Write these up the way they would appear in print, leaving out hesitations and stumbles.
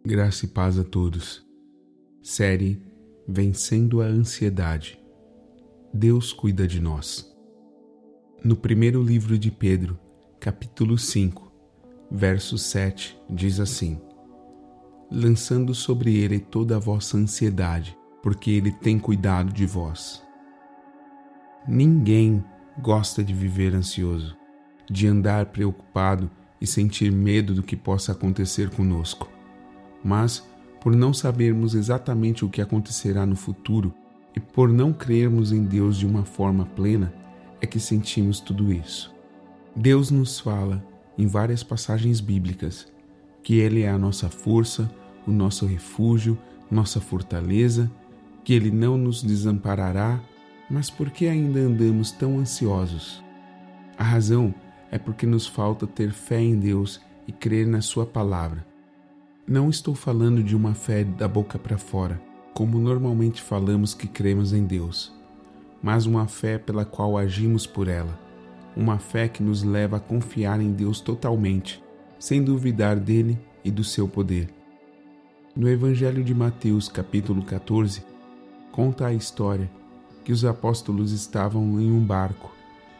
Graça e paz a todos. Série Vencendo a Ansiedade. Deus cuida de nós. No primeiro livro de Pedro, capítulo 5, verso 7, diz assim: lançando sobre ele toda a vossa ansiedade, porque ele tem cuidado de vós. Ninguém gosta de viver ansioso, de andar preocupado e sentir medo do que possa acontecer conosco. Mas, por não sabermos exatamente o que acontecerá no futuro e por não crermos em Deus de uma forma plena, é que sentimos tudo isso. Deus nos fala, em várias passagens bíblicas, que Ele é a nossa força, o nosso refúgio, nossa fortaleza, que Ele não nos desamparará. Mas por que ainda andamos tão ansiosos? A razão é porque nos falta ter fé em Deus e crer na Sua palavra. Não estou falando de uma fé da boca para fora, como normalmente falamos que cremos em Deus, mas uma fé pela qual agimos por ela, uma fé que nos leva a confiar em Deus totalmente, sem duvidar dele e do seu poder. No Evangelho de Mateus, capítulo 14, conta a história que os apóstolos estavam em um barco,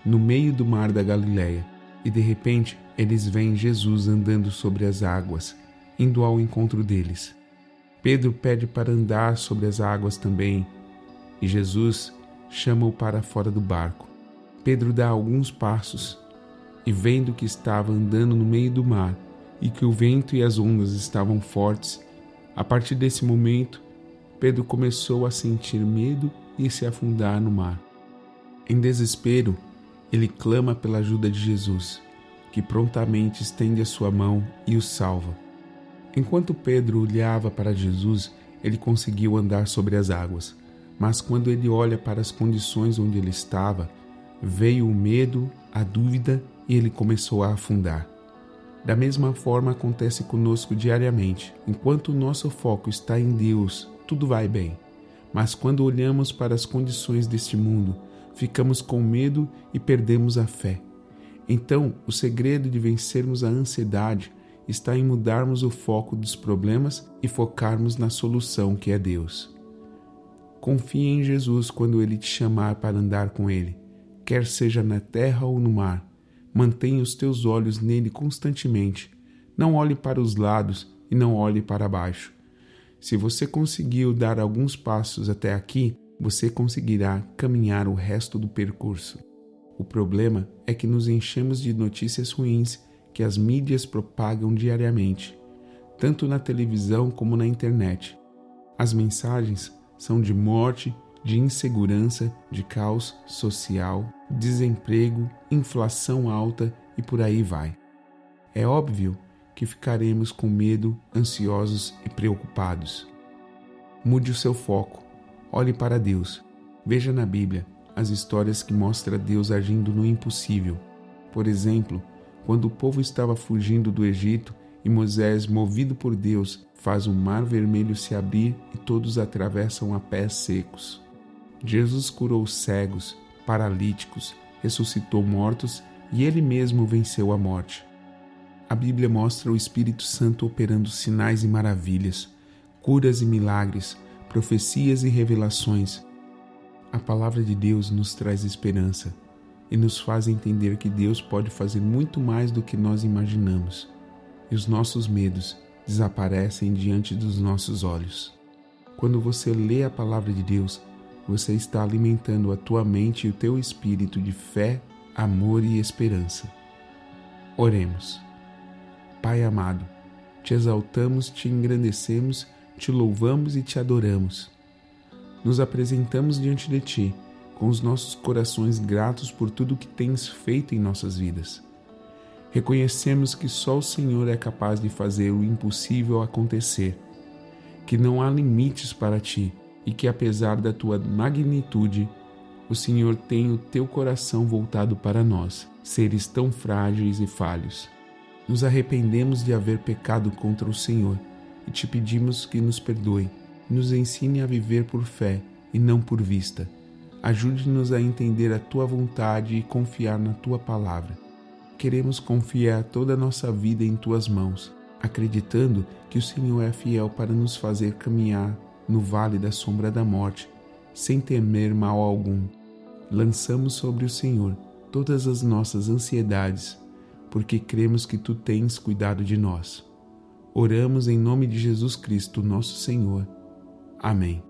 no meio do mar da Galileia, e de repente eles veem Jesus andando sobre as águas, indo ao encontro deles. Pedro pede para andar sobre as águas também, e Jesus chama-o para fora do barco. Pedro dá alguns passos, e vendo que estava andando no meio do mar, e que o vento e as ondas estavam fortes, a partir desse momento, Pedro começou a sentir medo e se afundar no mar. Em desespero, ele clama pela ajuda de Jesus, que prontamente estende a sua mão e o salva. Enquanto Pedro olhava para Jesus, ele conseguiu andar sobre as águas, mas quando ele olha para as condições onde ele estava, veio o medo, a dúvida e ele começou a afundar. Da mesma forma acontece conosco diariamente. Enquanto o nosso foco está em Deus, tudo vai bem. Mas quando olhamos para as condições deste mundo, ficamos com medo e perdemos a fé. Então, o segredo de vencermos a ansiedade está em mudarmos o foco dos problemas e focarmos na solução que é Deus. Confie em Jesus quando Ele te chamar para andar com Ele, quer seja na terra ou no mar. Mantenha os teus olhos nele constantemente. Não olhe para os lados e não olhe para baixo. Se você conseguiu dar alguns passos até aqui, você conseguirá caminhar o resto do percurso. O problema é que nos enchemos de notícias ruins que as mídias propagam diariamente, tanto na televisão como na internet. As mensagens são de morte, de insegurança, de caos social, desemprego, inflação alta e por aí vai. É óbvio que ficaremos com medo, ansiosos e preocupados. Mude o seu foco, olhe para Deus. Veja na Bíblia as histórias que mostram Deus agindo no impossível. Por exemplo, quando o povo estava fugindo do Egito e Moisés, movido por Deus, faz o mar vermelho se abrir e todos atravessam a pés secos. Jesus curou cegos, paralíticos, ressuscitou mortos e ele mesmo venceu a morte. A Bíblia mostra o Espírito Santo operando sinais e maravilhas, curas e milagres, profecias e revelações. A palavra de Deus nos traz esperança e nos faz entender que Deus pode fazer muito mais do que nós imaginamos, e os nossos medos desaparecem diante dos nossos olhos. Quando você lê a palavra de Deus, você está alimentando a tua mente e o teu espírito de fé, amor e esperança. Oremos. Pai amado, te exaltamos, te engrandecemos, te louvamos e te adoramos. Nos apresentamos diante de ti, com os nossos corações gratos por tudo que tens feito em nossas vidas. Reconhecemos que só o Senhor é capaz de fazer o impossível acontecer, que não há limites para ti e que apesar da tua magnitude, o Senhor tem o teu coração voltado para nós, seres tão frágeis e falhos. Nos arrependemos de haver pecado contra o Senhor e te pedimos que nos perdoe, nos ensine a viver por fé e não por vista. Ajude-nos a entender a tua vontade e confiar na tua palavra. Queremos confiar toda a nossa vida em tuas mãos. acreditando que o Senhor é fiel para nos fazer caminhar no vale da sombra da morte, sem temer mal algum. Lançamos sobre o Senhor todas as nossas ansiedades, porque cremos que Tu tens cuidado de nós. Oramos em nome de Jesus Cristo, nosso Senhor. Amém.